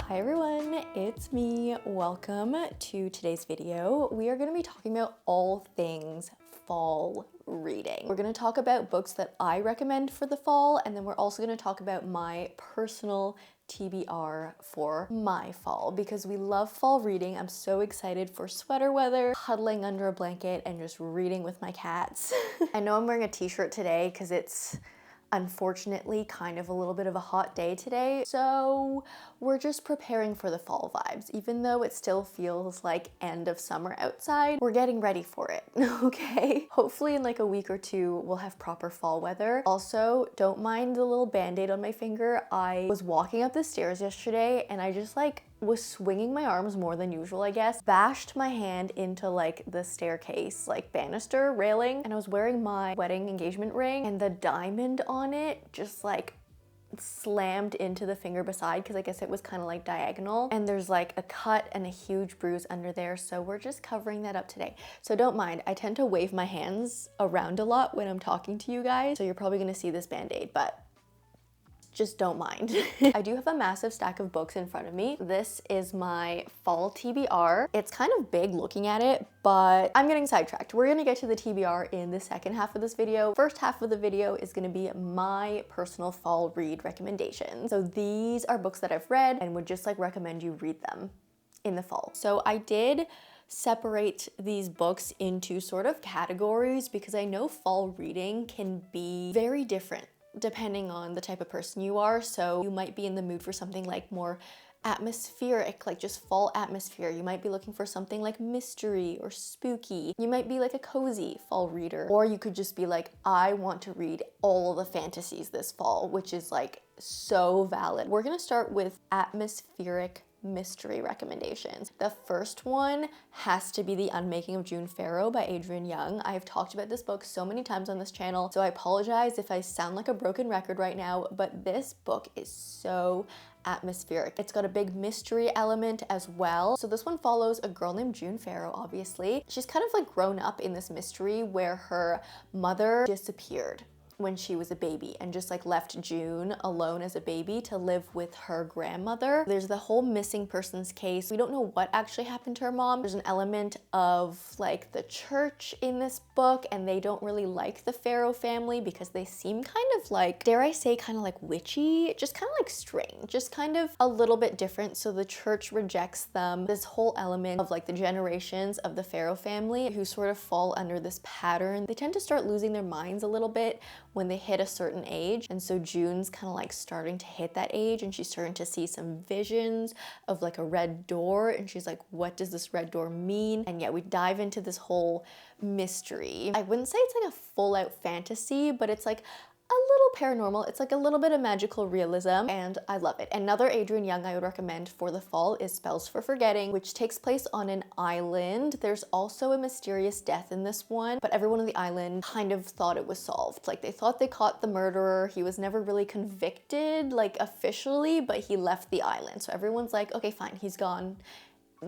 Hi everyone, it's me. Welcome to today's video. We are going to be talking about all things fall reading. We're going to talk about books that I recommend for the fall, and then we're also going to talk about my personal TBR for my fall because we love fall reading. I'm so excited for sweater weather, huddling under a blanket and just reading with my cats. I know I'm wearing a t-shirt today because it's unfortunately kind of a little bit of a hot day today, so we're just preparing for the fall vibes. Even though it still feels like end of summer outside, we're getting ready for it, okay? Hopefully in like a week or two we'll have proper fall weather. Also, don't mind the little band-aid on my finger. I was walking up the stairs yesterday and I just was swinging my arms more than usual, I guess. Bashed my hand into like the staircase, like banister railing, and I was wearing my wedding engagement ring and the diamond on it just like slammed into the finger beside because I guess it was kind of like diagonal, and there's like a cut and a huge bruise under there, so we're just covering that up today. So don't mind, I tend to wave my hands around a lot when I'm talking to you guys, so you're probably gonna see this band-aid, but just don't mind. I do have a massive stack of books in front of me. This is my fall TBR. It's kind of big looking at it, but I'm getting sidetracked. We're gonna get to the TBR in the second half of this video. First half of the video is gonna be my personal fall read recommendations. So these are books that I've read and would just like recommend you read them in the fall. So I did separate these books into sort of categories because I know fall reading can be very different depending on the type of person you are. So you might be in the mood for something like more atmospheric, like just fall atmosphere. You might be looking for something like mystery or spooky. You might be like a cozy fall reader, or you could just be like, I want to read all the fantasies this fall, which is like so valid. We're gonna start with atmospheric mystery recommendations. The first one has to be The Unmaking of June Farrow by Adrienne Young. I've talked about this book so many times on this channel, so I apologize if I sound like a broken record right now, but this book is so atmospheric. It's got a big mystery element as well. So this one follows a girl named June Farrow, obviously. She's kind of like grown up in this mystery where her mother disappeared when she was a baby and just like left June alone as a baby to live with her grandmother. There's the whole missing persons case. We don't know what actually happened to her mom. There's an element of like the church in this book, and they don't really like the Farrow family because they seem kind of like, dare I say, kind of like witchy, just kind of like strange, just kind of a little bit different. So the church rejects them. This whole element of like the generations of the Farrow family who sort of fall under this pattern. They tend to start losing their minds a little bit when they hit a certain age, and so June's kind of like starting to hit that age, and she's starting to see some visions of like a red door, and she's like, what does this red door mean? And yeah, we dive into this whole mystery. I wouldn't say it's like a full out fantasy, but it's like a little paranormal. It's like a little bit of magical realism, and I love it. Another Adrienne Young I would recommend for the fall is Spells for Forgetting, which takes place on an island. There's also a mysterious death in this one, but everyone on the island kind of thought it was solved. Like they thought they caught the murderer. He was never really convicted, like officially, but he left the island. So everyone's like, okay, fine, he's gone.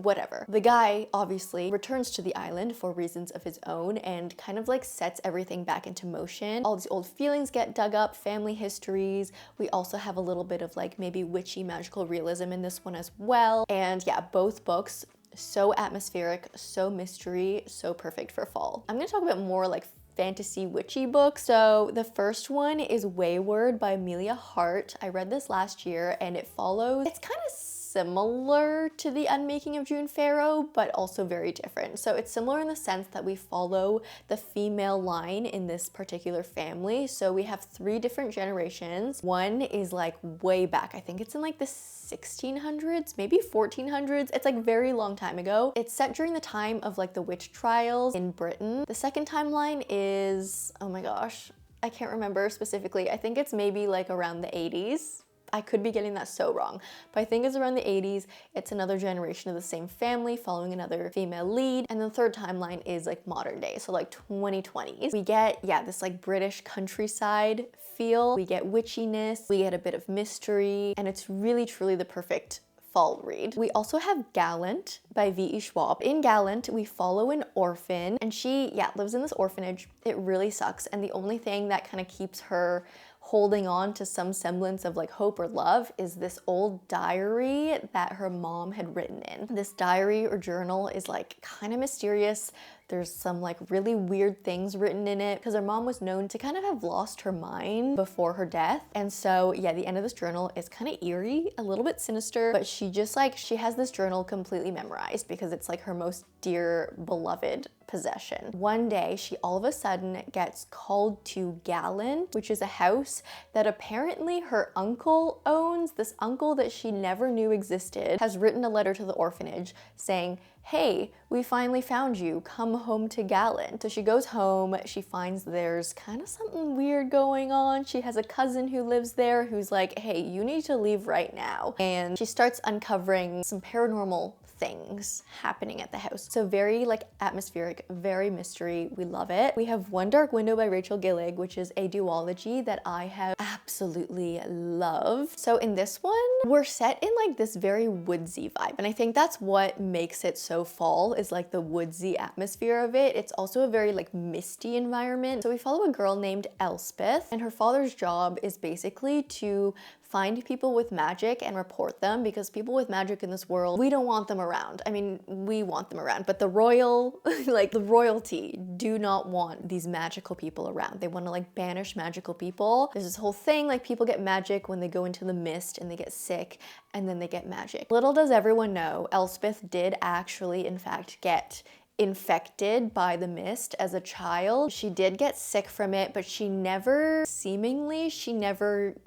Whatever. The guy obviously returns to the island for reasons of his own and kind of like sets everything back into motion. All these old feelings get dug up, family histories. We also have a little bit of like maybe witchy magical realism in this one as well. And yeah, both books so atmospheric, so mystery, so perfect for fall. I'm gonna talk about more like fantasy witchy books. So the first one is Weyward by Emilia Hart. I read this last year and it follows, it's kind of similar to The Unmaking of June Farrow, but also very different. So it's similar in the sense that we follow the female line in this particular family. So we have 3 different generations. One is like way back. I think it's in like the 1600s, maybe 1400s. It's like very long time ago. It's set during the time of like the witch trials in Britain. The second timeline is, oh my gosh, I can't remember specifically. I think it's maybe like around the 80s. I could be getting that so wrong, but I think it's around the 80s. It's another generation of the same family following another female lead. And the third timeline is like modern day, so like 2020s. We get, yeah, this like British countryside feel. We get witchiness, we get a bit of mystery, and it's really truly the perfect fall read. We also have Gallant by V.E. Schwab. In Gallant, we follow an orphan, and she, lives in this orphanage. It really sucks, and the only thing that kind of keeps her holding on to some semblance of like hope or love is this old diary that her mom had written in. This diary or journal is like kind of mysterious. There's some like really weird things written in it because her mom was known to kind of have lost her mind before her death. And so yeah, the end of this journal is kind of eerie, a little bit sinister, but she just like, she has this journal completely memorized because it's like her most dear beloved possession. One day she all of a sudden gets called to Gallant, which is a house that apparently her uncle owns. This uncle that she never knew existed has written a letter to the orphanage saying, hey, we finally found you, come home to Gallant. So she goes home, she finds there's kind of something weird going on. She has a cousin who lives there who's like, hey, you need to leave right now. And she starts uncovering some paranormal things happening at the house. So very like atmospheric, very mystery. We love it. We have One Dark Window by Rachel Gillig, which is a duology that I have absolutely loved. So in this one, we're set in like this very woodsy vibe. And I think that's what makes it so fall, is like the woodsy atmosphere of it. It's also a very like misty environment. So we follow a girl named Elspeth, and her father's job is basically to find people with magic and report them, because people with magic in this world, we don't want them around. I mean, we want them around, but the royal, like the royalty do not want these magical people around. They want to like banish magical people. There's this whole thing, like people get magic when they go into the mist and they get sick and then they get magic. Little does everyone know, Elspeth did actually in fact get infected by the mist as a child. She did get sick from it, but she never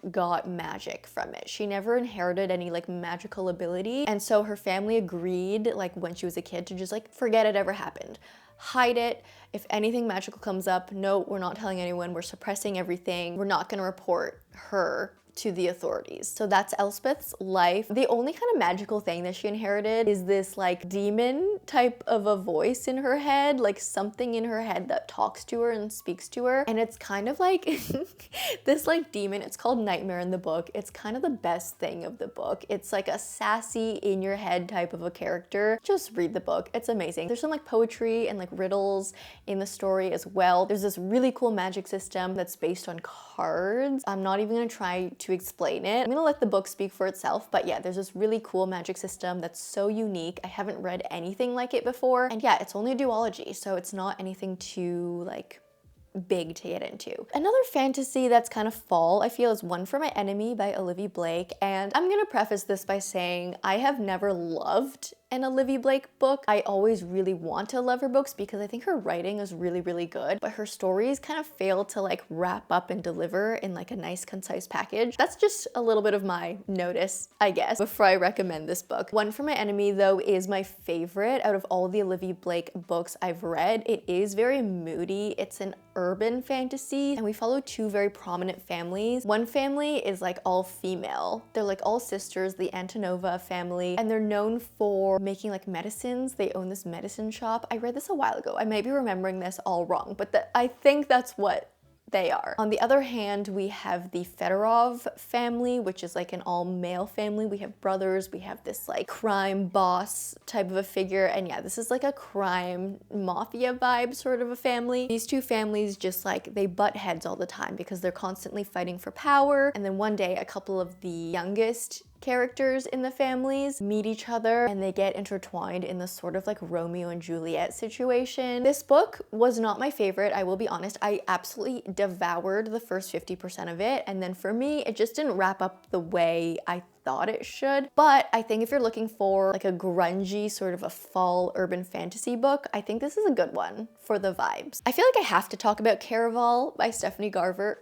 got magic from it. She never inherited any like magical ability. And so her family agreed, like when she was a kid, to just like forget it ever happened. Hide it. If anything magical comes up, no, we're not telling anyone. We're suppressing everything. We're not gonna report her to the authorities. So that's Elspeth's life. The only kind of magical thing that she inherited is this like demon type of a voice in her head, like something in her head that talks to her and speaks to her. And it's kind of like this like demon, it's called Nightmare in the book. It's kind of the best thing of the book. It's like a sassy in your head type of a character. Just read the book, it's amazing. There's some like poetry and like riddles in the story as well. There's this really cool magic system that's based on cards. I'm not even gonna try to explain it. I'm gonna let the book speak for itself, but yeah, there's this really cool magic system that's so unique. I haven't read anything like it before, and yeah, it's only a duology, so it's not anything too like big to get into. Another fantasy that's kind of fall, I feel, is One for My Enemy by Olivia Blake, and I'm gonna preface this by saying I have never loved an Olivia Blake book. I always really want to love her books because I think her writing is really, really good, but her stories kind of fail to like wrap up and deliver in like a nice, concise package. That's just a little bit of my notice, I guess, before I recommend this book. One for My Enemy, though, is my favorite out of all the Olivia Blake books I've read. It is very moody. It's an urban fantasy, and we follow two very prominent families. One family is like all female. They're like all sisters, the Antonova family, and they're known for making like medicines. They own this medicine shop. I read this a while ago. I may be remembering this all wrong, but I think that's what they are. On the other hand, we have the Farrow family, which is like an all-male family. We have brothers, we have this like crime boss type of a figure, and yeah, this is like a crime mafia vibe sort of a family. These two families just like, they butt heads all the time because they're constantly fighting for power, and then one day a couple of the youngest characters in the families meet each other and they get intertwined in this sort of like Romeo and Juliet situation. This book was not my favorite, I will be honest. I absolutely devoured the first 50% of it, and then for me, it just didn't wrap up the way I thought it should. But I think if you're looking for like a grungy sort of a fall urban fantasy book, I think this is a good one for the vibes. I feel like I have to talk about Caraval by Stephanie Garber.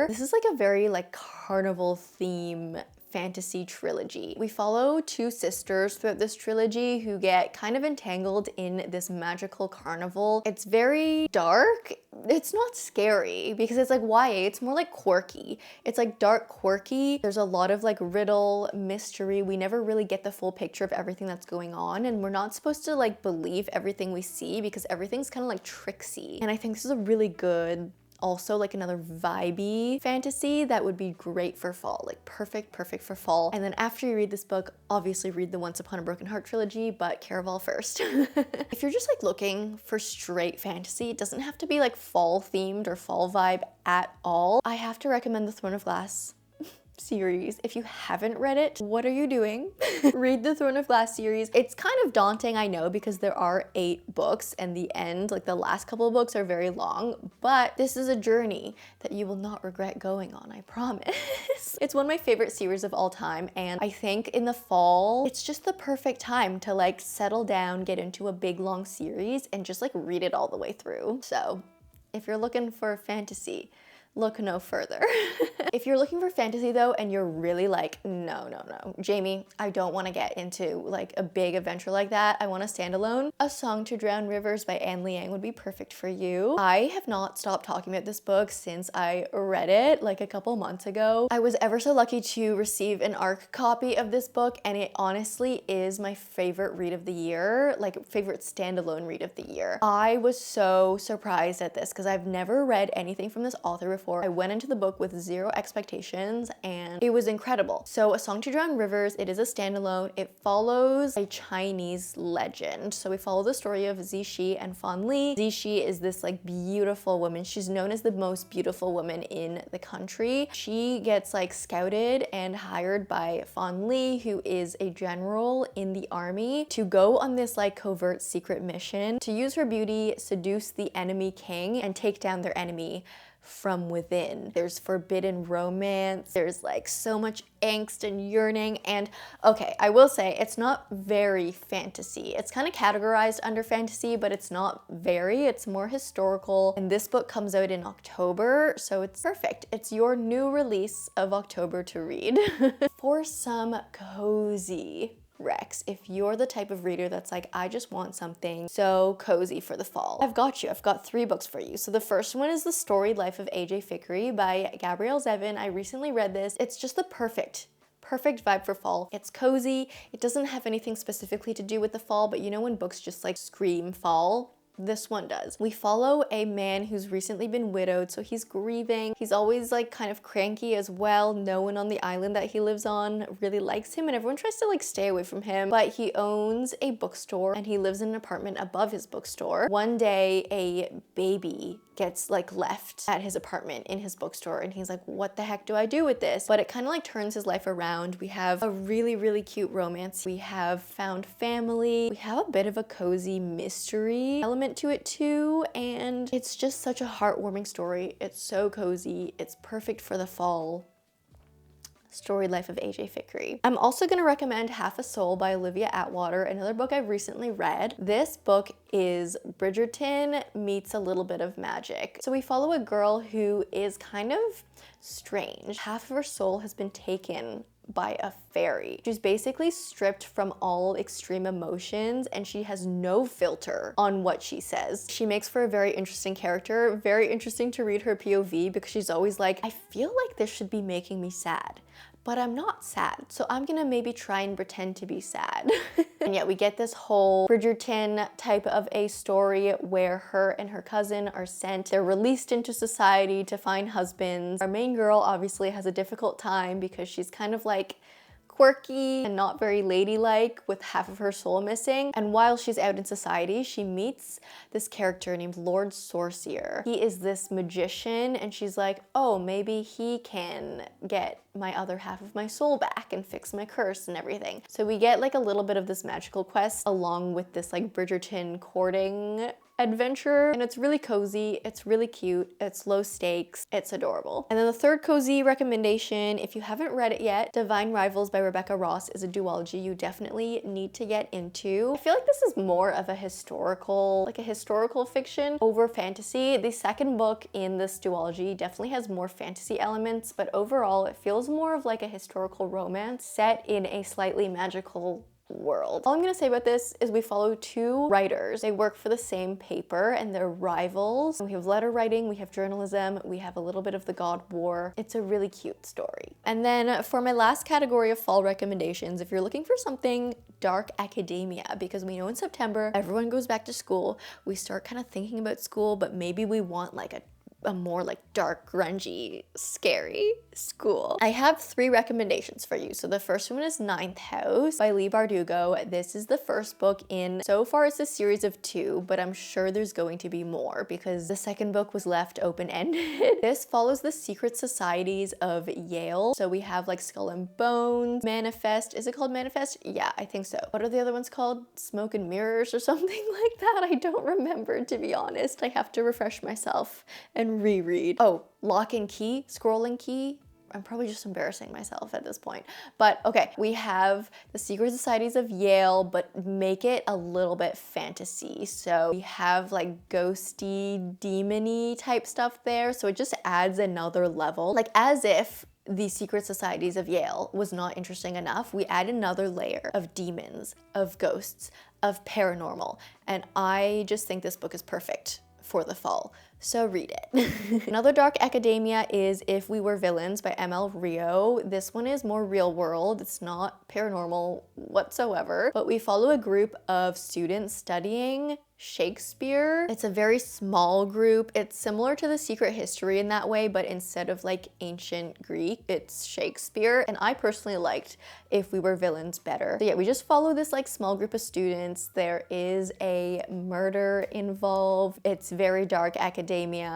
This is like a very like carnival theme fantasy trilogy. We follow two sisters throughout this trilogy who get kind of entangled in this magical carnival. It's very dark. It's not scary because it's like YA, it's more like quirky. It's like dark quirky. There's a lot of like riddle, mystery. We never really get the full picture of everything that's going on, and we're not supposed to like believe everything we see because everything's kind of like tricksy. And I think this is a really good also like another vibey fantasy that would be great for fall, like perfect for fall. And then after you read this book, obviously read the Once Upon a Broken Heart trilogy, but Caraval first. If you're just like looking for straight fantasy, it doesn't have to be like fall themed or fall vibe at all. I have to recommend the Throne of Glass series. If you haven't read it, what are you doing? Read the Throne of Glass series. It's kind of daunting, I know, because there are 8 books and the end, like the last couple of books are very long, but this is a journey that you will not regret going on, I promise. It's one of my favorite series of all time, and I think in the fall, it's just the perfect time to like settle down, get into a big long series and just like read it all the way through. So if you're looking for fantasy, look no further. If you're looking for fantasy though, and you're really like, no, Jamie, I don't want to get into like a big adventure like that. I want a standalone. A Song to Drown Rivers by Liang would be perfect for you. I have not stopped talking about this book since I read it like a couple months ago. I was ever so lucky to receive an ARC copy of this book, and it honestly is my favorite read of the year, like favorite standalone read of the year. I was so surprised at this because I've never read anything from this author before. I went into the book with 0 expectations and it was incredible. So A Song to Drown Rivers, it is a standalone. It follows a Chinese legend. So we follow the story of Zixi and Fan Li. Zixi is this like beautiful woman. She's known as the most beautiful woman in the country. She gets like scouted and hired by Fan Li, who is a general in the army, to go on this like covert secret mission to use her beauty, seduce the enemy king, and take down their enemy from within. There's forbidden romance, there's like so much angst and yearning, and okay, I will say it's not very fantasy. It's kind of categorized under fantasy, but it's not very, it's more historical, and this book comes out in October, so it's perfect. It's your new release of October to read. For some cozy Rex, if you're the type of reader that's like, I just want something so cozy for the fall, I've got you. I've got 3 books for you. So the first one is The Storied Life of AJ Fikry by Gabrielle Zevin. I recently read this. It's just the perfect vibe for fall. It's cozy. It doesn't have anything specifically to do with the fall, but you know when books just like scream fall? This one does. We follow a man who's recently been widowed, so he's grieving. He's always like kind of cranky as well. No one on the island that he lives on really likes him, and everyone tries to like stay away from him, but he owns a bookstore and he lives in an apartment above his bookstore. One day a baby gets like left at his apartment in his bookstore, and he's like, what the heck do I do with this? But it kind of like turns his life around. We have a really cute romance. We have found family. We have a bit of a cozy mystery element to it too, and it's just such a heartwarming story. It's so cozy. It's perfect for the fall. Storied Life of AJ Fikry. I'm also going to recommend Half a Soul by Olivia Atwater, another book I've recently read. This book is Bridgerton meets a little bit of magic. So we follow a girl who is kind of strange. Half of her soul has been taken by a fairy. She's basically stripped from all extreme emotions and she has no filter on what she says. She makes for a very interesting character, very interesting to read her POV because she's always like, I feel like this should be making me sad, but I'm not sad, so I'm gonna maybe try and pretend to be sad. And yet we get this whole Bridgerton type of a story where her and her cousin are sent. They're released into society to find husbands. Our main girl obviously has a difficult time because she's kind of like quirky and not very ladylike with half of her soul missing. And while she's out in society, she meets this character named Lord Sorcier. He is this magician and she's like, oh, maybe he can get my other half of my soul back and fix my curse and everything. So we get like a little bit of this magical quest along with this like Bridgerton courting adventure, and it's really cozy, it's really cute, it's low stakes, it's adorable. And then the third cozy recommendation, if you haven't read it yet, Divine Rivals by Rebecca Ross is a duology you definitely need to get into. I feel like this is more of a historical fiction over fantasy. The second book in this duology definitely has more fantasy elements, but overall it feels more of like a historical romance set in a slightly magical world. All I'm gonna say about this is we follow 2 writers. They work for the same paper and they're rivals. We have letter writing, we have journalism, we have a little bit of the God War. It's a really cute story. And then for my last category of fall recommendations, if you're looking for something dark academia, because we know in September everyone goes back to school, we start kind of thinking about school, but maybe we want like a a more like dark, grungy, scary school. I have 3 recommendations for you. So the first one is Ninth House by Leigh Bardugo. This is the first book in, so far it's a series of 2, but I'm sure there's going to be more because the second book was left open-ended. This follows the secret societies of Yale. So we have like Skull and Bones, Manifest. Is it called Manifest? Yeah, I think so. What are the other ones called? Smoke and Mirrors or something like that? I don't remember, to be honest. I have to refresh myself and reread. Oh, Lock and Key, Scroll and Key. I'm probably just embarrassing myself at this point. But okay, we have the Secret Societies of Yale, but make it a little bit fantasy. So we have like ghosty, demony type stuff there. So it just adds another level. Like as if the Secret Societies of Yale was not interesting enough, we add another layer of demons, of ghosts, of paranormal. And I just think this book is perfect for the fall. So read it. Another dark academia is If We Were Villains by ML Rio. This one is more real world. It's not paranormal whatsoever, but we follow a group of students studying Shakespeare. It's a very small group. It's similar to The Secret History in that way, but instead of like ancient Greek, it's Shakespeare. And I personally liked If We Were Villains better. So yeah, we just follow this like small group of students. There is a murder involved. It's very dark academia.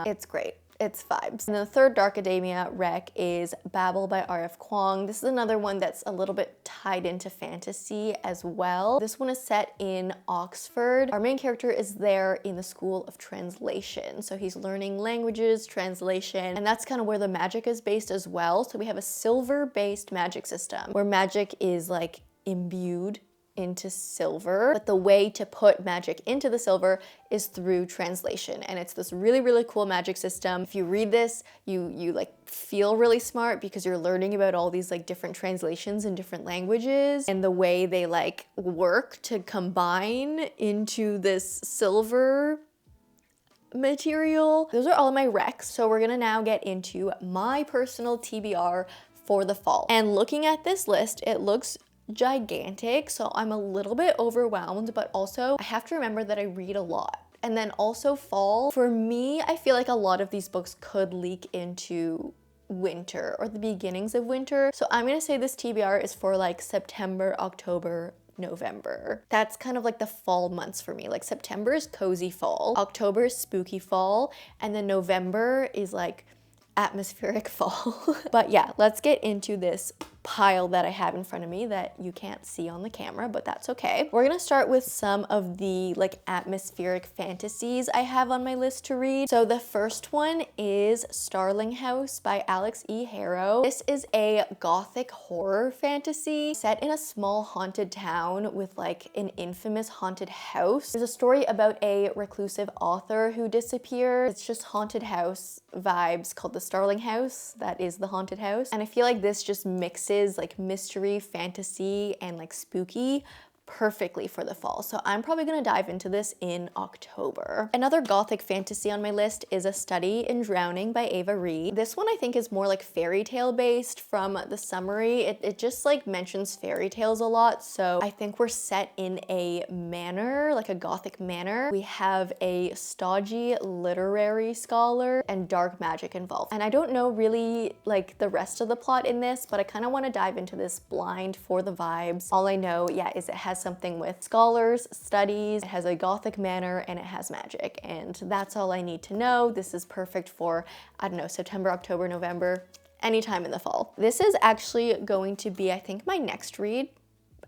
It's great. It's vibes. And the third dark academia rec is Babel by R.F. Kuang. This is another one that's a little bit tied into fantasy as well. This one is set in Oxford. Our main character is there in the School of Translation. So he's learning languages, translation, and that's kind of where the magic is based as well. So we have a silver-based magic system where magic is like imbued into silver, but the way to put magic into the silver is through translation, and it's this really, really cool magic system. If you read this, you like feel really smart because you're learning about all these like different translations in different languages and the way they like work to combine into this silver material. Those are all of my recs, so we're gonna now get into my personal TBR for the fall. And looking at this list, it looks gigantic, so I'm a little bit overwhelmed, but also I have to remember that I read a lot. And then also fall, for me, I feel like a lot of these books could leak into winter or the beginnings of winter. So I'm gonna say this TBR is for like September, October, November. That's kind of like the fall months for me. Like September is cozy fall, October is spooky fall, and then November is like atmospheric fall. But yeah, let's get into this pile that I have in front of me that you can't see on the camera, but that's okay. We're gonna start with some of the like atmospheric fantasies I have on my list to read. So the first one is Starling House by Alix E. Harrow. This is a gothic horror fantasy set in a small haunted town with like an infamous haunted house. There's a story about a reclusive author who disappears. It's just haunted house vibes called the Starling House. That is the haunted house. And I feel like this just mixes like mystery, fantasy, and like spooky perfectly for the fall. So I'm probably gonna dive into this in October. Another gothic fantasy on my list is A Study in Drowning by Ava Reid. This one I think is more like fairy tale based. From the summary, it just like mentions fairy tales a lot. So I think we're set in a manor, like a gothic manor. We have a stodgy literary scholar and dark magic involved. And I don't know really like the rest of the plot in this, but I kind of want to dive into this blind for the vibes. All I know, yeah, is it has something with scholars, studies, it has a gothic manor, and it has magic. And that's all I need to know. This is perfect for, I don't know, September, October, November, anytime in the fall. This is actually going to be, I think, my next read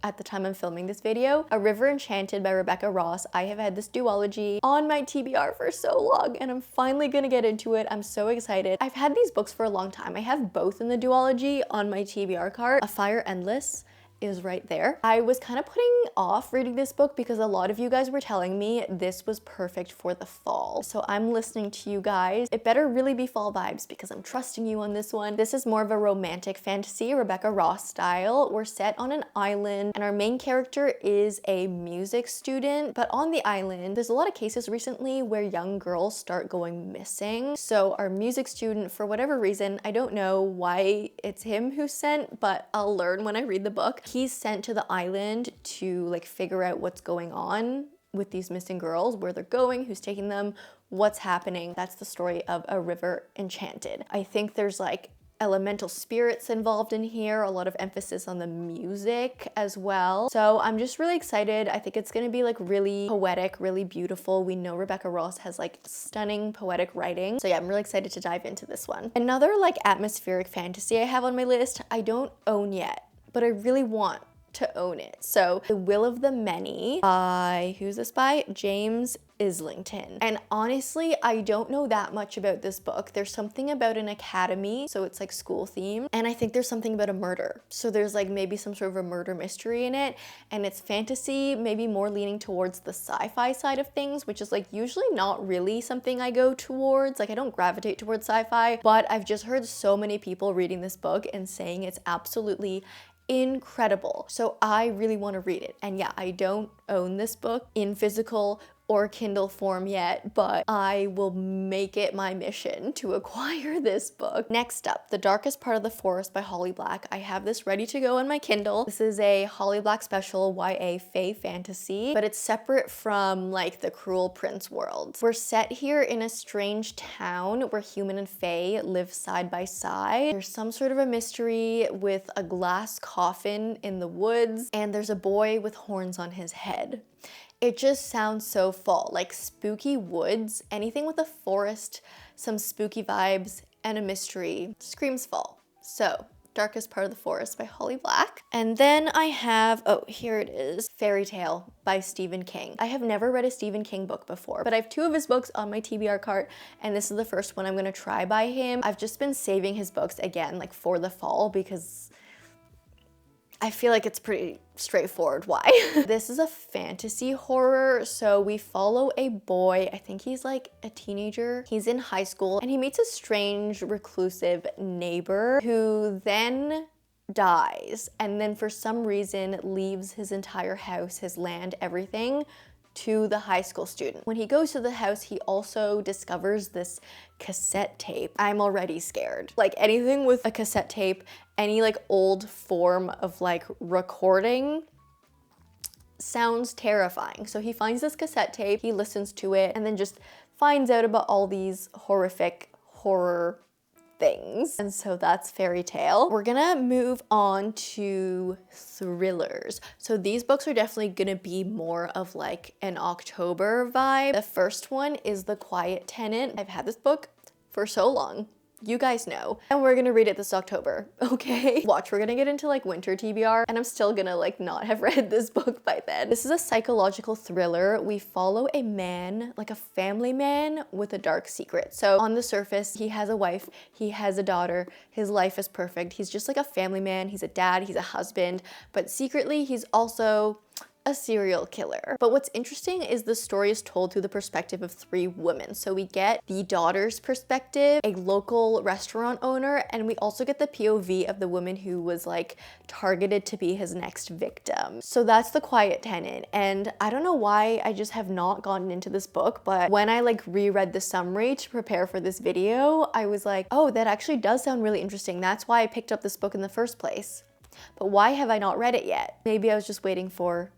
at the time I'm filming this video. A River Enchanted by Rebecca Ross. I have had this duology on my TBR for so long, and I'm finally gonna get into it. I'm so excited. I've had these books for a long time. I have both in the duology on my TBR cart. A Fire Endless is right there. I was kind of putting off reading this book because a lot of you guys were telling me this was perfect for the fall. So I'm listening to you guys. It better really be fall vibes because I'm trusting you on this one. This is more of a romantic fantasy, Rebecca Ross style. We're set on an island and our main character is a music student, but on the island, there's a lot of cases recently where young girls start going missing. So our music student, for whatever reason, I don't know why it's him who's sent, but I'll learn when I read the book. He's sent to the island to like figure out what's going on with these missing girls, where they're going, who's taking them, what's happening. That's the story of A River Enchanted. I think there's like elemental spirits involved in here, a lot of emphasis on the music as well. So I'm just really excited. I think it's gonna be like really poetic, really beautiful. We know Rebecca Ross has like stunning poetic writing. So yeah, I'm really excited to dive into this one. Another like atmospheric fantasy I have on my list, I don't own yet, but I really want to own it. So The Will of the Many by, who's this by? James Islington. And honestly, I don't know that much about this book. There's something about an academy, so it's like school theme. And I think there's something about a murder. So there's like maybe some sort of a murder mystery in it. And it's fantasy, maybe more leaning towards the sci-fi side of things, which is like usually not really something I go towards. Like I don't gravitate towards sci-fi, but I've just heard so many people reading this book and saying it's absolutely incredible. So I really want to read it. And yeah, I don't own this book in physical or Kindle form yet, but I will make it my mission to acquire this book. Next up, The Darkest Part of the Forest by Holly Black. I have this ready to go on my Kindle. This is a Holly Black special YA fae fantasy, but it's separate from like the Cruel Prince world. We're set here in a strange town where human and fae live side by side. There's some sort of a mystery with a glass coffin in the woods, and there's a boy with horns on his head. It just sounds so fall, like spooky woods, anything with a forest, some spooky vibes, and a mystery screams fall. So, Darkest Part of the Forest by Holly Black. And then I have, oh, here it is, Fairy Tale by Stephen King. I have never read a Stephen King book before, but I have 2 of his books on my TBR cart, and this is the first one I'm gonna try by him. I've just been saving his books again, like for the fall, because I feel like it's pretty straightforward why. This is a fantasy horror, so we follow a boy, I think he's like a teenager. He's in high school and he meets a strange reclusive neighbor who then dies and then for some reason leaves his entire house, his land, everything to the high school student. When he goes to the house, he also discovers this cassette tape. I'm already scared. Like anything with a cassette tape, any like old form of like recording sounds terrifying. So he finds this cassette tape, he listens to it, and then just finds out about all these horrific horror things. And so that's Fairy Tale. We're gonna move on to thrillers. So these books are definitely gonna be more of like an October vibe. The first one is The Quiet Tenant. I've had this book for so long. You guys know. And we're gonna read it this October, okay? Watch, we're gonna get into like winter TBR and I'm still gonna like not have read this book by then. This is a psychological thriller. We follow a man, like a family man with a dark secret. So on the surface, he has a wife, he has a daughter, his life is perfect. He's just like a family man, he's a dad, he's a husband, but secretly he's also a serial killer. But what's interesting is the story is told through the perspective of 3 women. So we get the daughter's perspective, a local restaurant owner, and we also get the POV of the woman who was like targeted to be his next victim. So that's The Quiet Tenant. And I don't know why I just have not gotten into this book, but when I like reread the summary to prepare for this video, I was like, oh, that actually does sound really interesting. That's why I picked up this book in the first place. But why have I not read it yet? Maybe I was just waiting for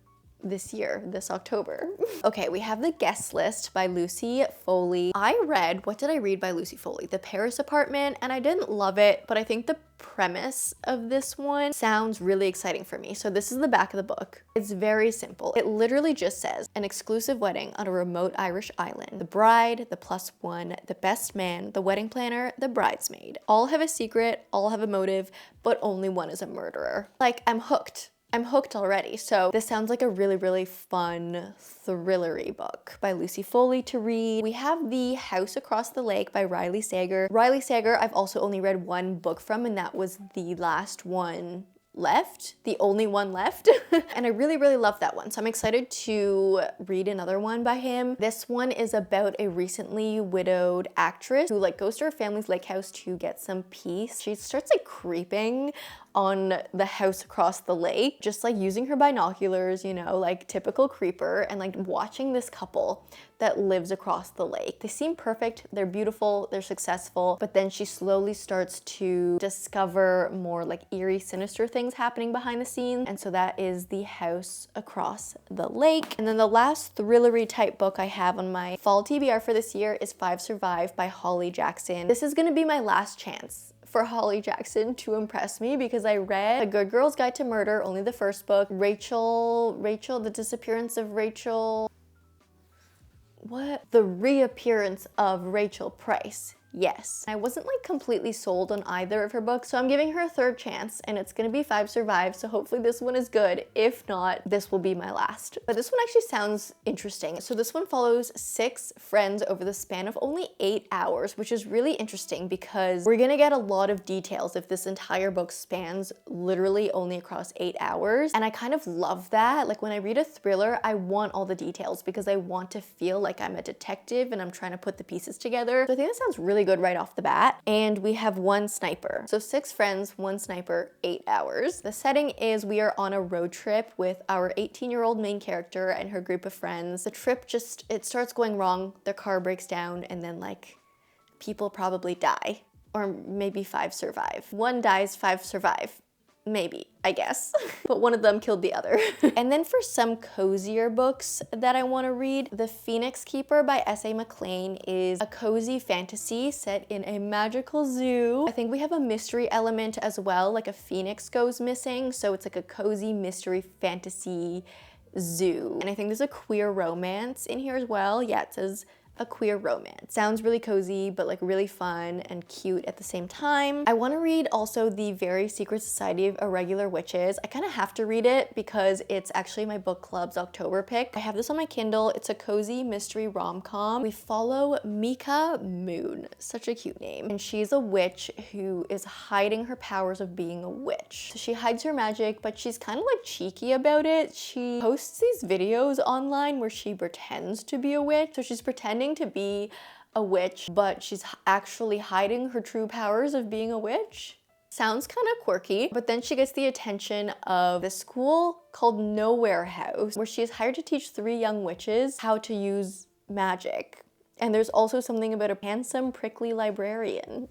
this year, this October. Okay, we have The Guest List by Lucy Foley. What did I read by Lucy Foley? The Paris Apartment, and I didn't love it, but I think the premise of this one sounds really exciting for me. So this is the back of the book. It's very simple. It literally just says, an exclusive wedding on a remote Irish island. The bride, the +1, the best man, the wedding planner, the bridesmaid. All have a secret, all have a motive, but only one is a murderer. Like, I'm hooked. I'm hooked already. So this sounds like a really, really fun thrillery book by Lucy Foley to read. We have The House Across the Lake by Riley Sager. Riley Sager, I've also only read one book from, and that was the last one left, the only one left. And I really, really love that one. So I'm excited to read another one by him. This one is about a recently widowed actress who like goes to her family's lake house to get some peace. She starts like creeping on the house across the lake, just like using her binoculars, you know, like typical creeper, and like watching this couple that lives across the lake. They seem perfect, they're beautiful, they're successful, but then she slowly starts to discover more like eerie, sinister things happening behind the scenes. And so that is The House Across the Lake. And then the last thrillery type book I have on my fall TBR for this year is 5 Survive by Holly Jackson. This is gonna be my last chance for Holly Jackson to impress me because I read A Good Girl's Guide to Murder, only the first book, Rachel, The Disappearance of Rachel, the reappearance of Rachel Price. Yes. I wasn't like completely sold on either of her books, so I'm giving her a third chance, and it's gonna be 5 Survive, so hopefully this one is good. If not, this will be my last. But this one actually sounds interesting. So this one follows 6 friends over the span of only 8 hours, which is really interesting because we're gonna get a lot of details if this entire book spans literally only across 8 hours. And I kind of love that. Like when I read a thriller, I want all the details because I want to feel like I'm a detective and I'm trying to put the pieces together. So I think that sounds really good right off the bat. And we have 1 sniper. So 6 friends, 1 sniper, 8 hours. The setting is we are on a road trip with our 18-year-old main character and her group of friends. The trip it starts going wrong, their car breaks down, and then like people probably die. Or maybe 5 survive. 1 dies, 5 survive. Maybe, I guess. But one of them killed the other. And then for some cozier books that I want to read, The Phoenix Keeper by S.A. McLean is a cozy fantasy set in a magical zoo. I think we have a mystery element as well, like a phoenix goes missing, so it's like a cozy mystery fantasy zoo. And I think there's a queer romance in here as well. Yeah, it says a queer romance. Sounds really cozy, but like really fun and cute at the same time. I want to read also The Very Secret Society of Irregular Witches. I kind of have to read it because it's actually my book club's October pick. I have this on my Kindle. It's a cozy mystery rom-com. We follow Mika Moon, such a cute name. And she's a witch who is hiding her powers of being a witch. So she hides her magic, but she's kind of like cheeky about it. She posts these videos online where she pretends to be a witch. So she's pretending to be a witch, but she's actually hiding her true powers of being a witch. Sounds kind of quirky, but then she gets the attention of the school called Nowhere House, where she is hired to teach 3 young witches how to use magic. And there's also something about a handsome, prickly librarian.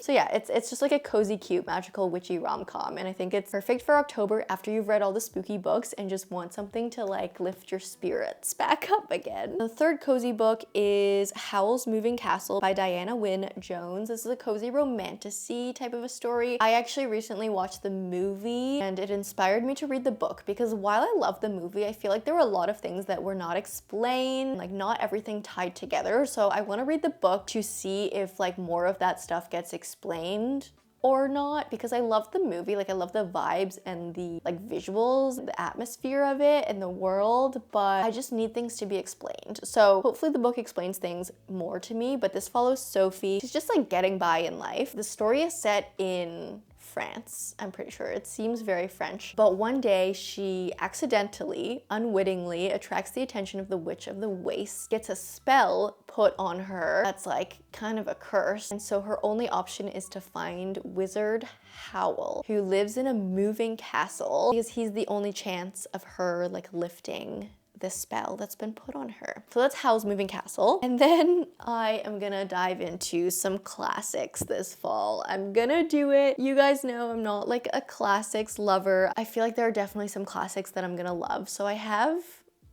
So yeah, it's just like a cozy, cute, magical, witchy rom-com, and I think it's perfect for October after you've read all the spooky books and just want something to like lift your spirits back up again. The third cozy book is Howl's Moving Castle by Diana Wynne Jones. This is a cozy romantasy type of a story. I actually recently watched the movie and it inspired me to read the book because while I love the movie, I feel like there were a lot of things that were not explained, like not everything tied together. So I want to read the book to see if like more of that stuff gets explained or not, because I love the movie, like I love the vibes and the like visuals, the atmosphere of it and the world, but I just need things to be explained. So hopefully the book explains things more to me, but this follows Sophie. She's just like getting by in life. The story is set in France, I'm pretty sure. It seems very French. But one day she accidentally, unwittingly attracts the attention of the Witch of the Waste, gets a spell put on her that's like kind of a curse. And so her only option is to find Wizard Howl, who lives in a moving castle, because he's the only chance of her like lifting this spell that's been put on her. So that's Howl's Moving Castle. And then I am gonna dive into some classics this fall. I'm gonna do it. You guys know I'm not like a classics lover. I feel like there are definitely some classics that I'm gonna love. So I have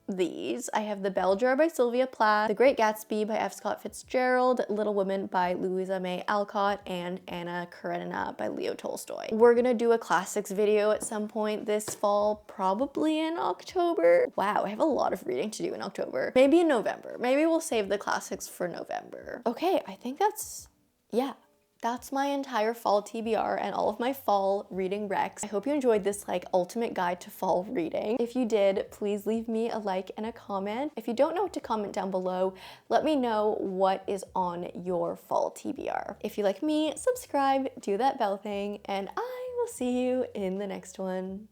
these. I have The Bell Jar by Sylvia Plath, The Great Gatsby by F. Scott Fitzgerald, Little Women by Louisa May Alcott, and Anna Karenina by Leo Tolstoy. We're gonna do a classics video at some point this fall, probably in October. Wow, I have a lot of reading to do in October. Maybe in November. Maybe we'll save the classics for November. Okay, I think that's my entire fall TBR and all of my fall reading recs. I hope you enjoyed this like ultimate guide to fall reading. If you did, please leave me a like and a comment. If you don't know what to comment down below, let me know what is on your fall TBR. If you like me, subscribe, do that bell thing, and I will see you in the next one.